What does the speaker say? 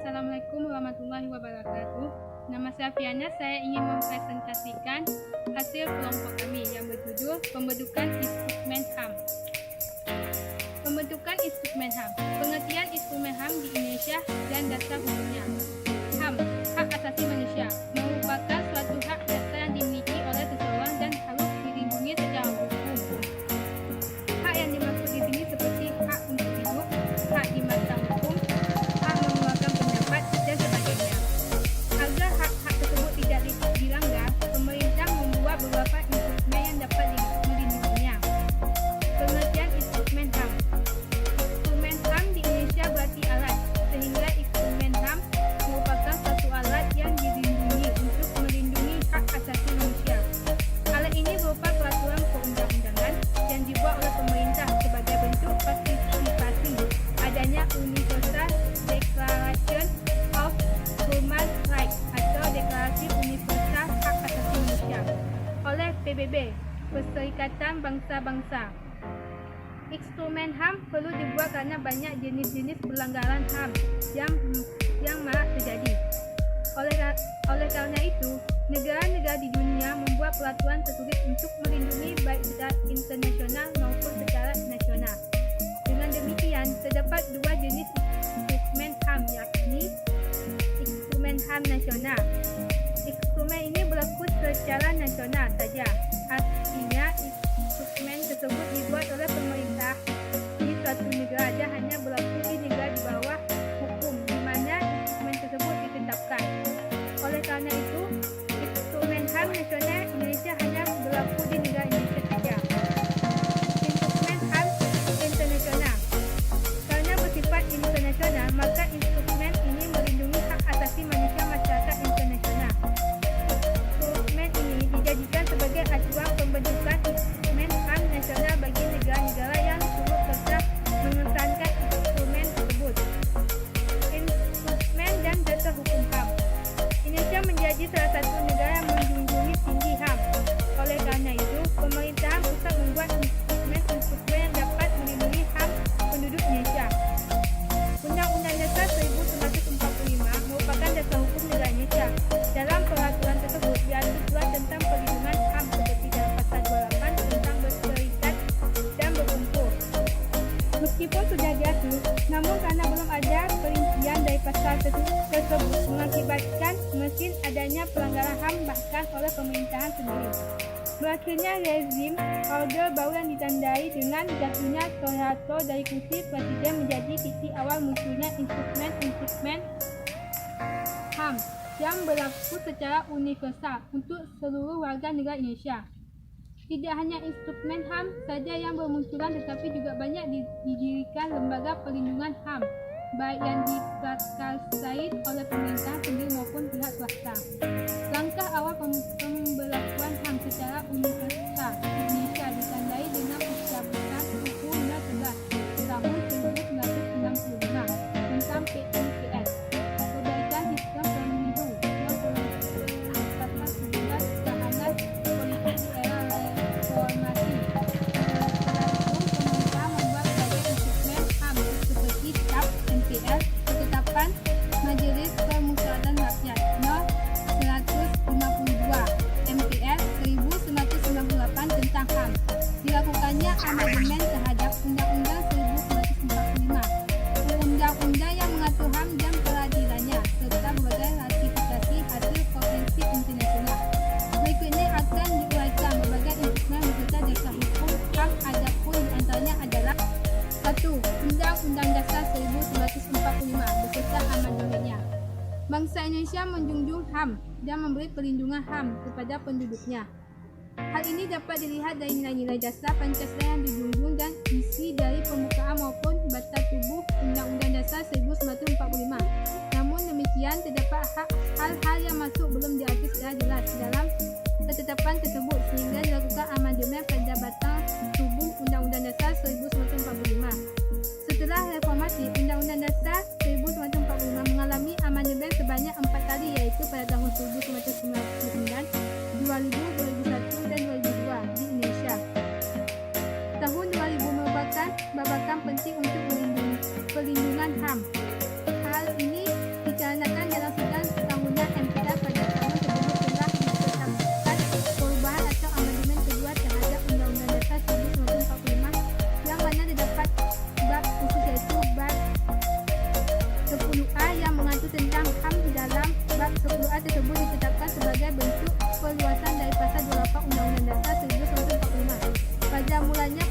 Assalamualaikum warahmatullahi wabarakatuh. Nama saya Fiana, saya ingin mempresentasikan hasil kelompok kami yang berjudul Pembentukan Instrumen HAM. Pembentukan Instrumen HAM. Pengertian Instrumen HAM di Indonesia dan dasar hukumnya. HAM, hak asasi manusia, merupakan suatu hak dasar yang dimiliki oleh seseorang dan harus dilindungi secara hukum. Hak yang dimaksud di sini seperti hak untuk hidup, hak di mata hukum, hak mengeluarkan pendapat, dan sebagainya. Agar hak-hak tersebut tidak dilanggar, pemerintah membuat beberapa instrumen yang dapat melindunginya. Pengertian instrumen HAM. Instrumen HAM di Indonesia berarti alat, sehingga instrumen HAM merupakan satu alat yang dilindungi untuk melindungi hak asasi manusia. Alat ini berupa peraturan perundang-undangan yang dibuat oleh pemerintah sebagai bentuk partisipasi adanya Universal Declaration of Human Rights atau Deklarasi Universal Hak Asasi Manusia oleh PBB, Perserikatan Bangsa-Bangsa. Instrumen HAM perlu dibuat karena banyak jenis-jenis pelanggaran HAM yang marak terjadi. Oleh karena itu, negara-negara di dunia membuat peraturan tertulis untuk melindungi baik secara internasional maupun secara nasional. Dengan demikian, terdapat dua jenis instrumen HAM, yakni instrumen HAM nasional. Instrumen ini berlaku secara nasional saja. Artinya, instrumen tersebut dibuat oleh pemerintah di suatu negara dan hanya berlaku di negara di bawah hukum di mana instrumen tersebut ditetapkan. Oleh karena itu, instrumen HAM nasional Indonesia hanya berlaku di negara Indonesia saja. Instrumen HAM internasional. Karena bersifat internasional, maka instrumen ini melindungi hak asasi manusia masyarakat internasional. Instrumen ini dijadikan sebagai acuan pembentukan instrumen HAM nasional bagi negara-negara yang turut serta mengesankan instrumen tersebut. Instrumen dan dasar hukum HAM. Indonesia menjadi salah satu negara yang menjunjungi tinggi HAM. Oleh karena itu, pemerintahan pusat membuat instrumen yang dapat melindungi HAM penduduk Indonesia. Undang-Undang Dasar 1945 merupakan dasar hukum negara Indonesia. Dalam peraturan tersebut diatur pula tentang perlindungan HAM seperti dalam pasal 28 tentang berserikat dan berkumpul. Meskipun sudah diatur, namun karena belum ada perincian dari pasal tersebut mengakibatkan mesin adanya pelanggaran HAM bahkan oleh pemerintahan sendiri. Berakhirnya rezim Orde Baru yang ditandai dengan jatuhnya Soeharto dari kursi presiden menjadi titik awal munculnya instrumen HAM yang berlaku secara universal untuk seluruh warga negara Indonesia. Tidak hanya instrumen HAM saja yang bermunculan, tetapi juga banyak didirikan lembaga perlindungan HAM, baik yang diprakarsai oleh pemerintah sendiri maupun pihak swasta. Langkah awal pemberlakuan HAM secara universal di Indonesia ditandai dengan pencabutan Undang-Undang 11 tahun 1995 tentang PNPS, Perbaikan Sistem Pemilu yang merupakan tugas tahanan politik di era reformasi. Setelah itu, pemerintah membuat berbagai instrumen HAM seperti CAP MPR, Ketetapan Majelis Permusyawaratan Rakyat No. 152 MPR 1998 tentang HAM. Dilakukannya amandemen terhadap Undang-Undang 1945, undang-undang yang mengatur HAM dan peradilannya, serta berbagai ratifikasi hasil konvensi internasional. Berikutnya akan diuraikan berbagai instrumen beserta dasar hukum HAM, adapun di antaranya adalah 1. Undang-Undang Dasar 1945 beserta amandemennya. Bangsa Indonesia menjunjung HAM dan memberi perlindungan HAM kepada penduduknya. Hal ini dapat dilihat dari nilai-nilai dasar Pancasila yang dijunjung dan isi dari pembukaan maupun batang tubuh Undang-Undang Dasar 1945. Namun demikian, terdapat hal-hal yang masuk belum diatur secara jelas dalam ketetapan tersebut sehingga dilakukan amandemen pada batang tubuh Undang-Undang Dasar 1945. Setelah reformasi, Undang-Undang Dasar 1945 mengalami amandemen sebanyak 4 kali, yaitu pada tahun 1999, 2000, 2001, dan 2002 di Indonesia. Tahun 2000 merupakan babakan penting untuk perlindungan HAM. Hal ini pada mulanya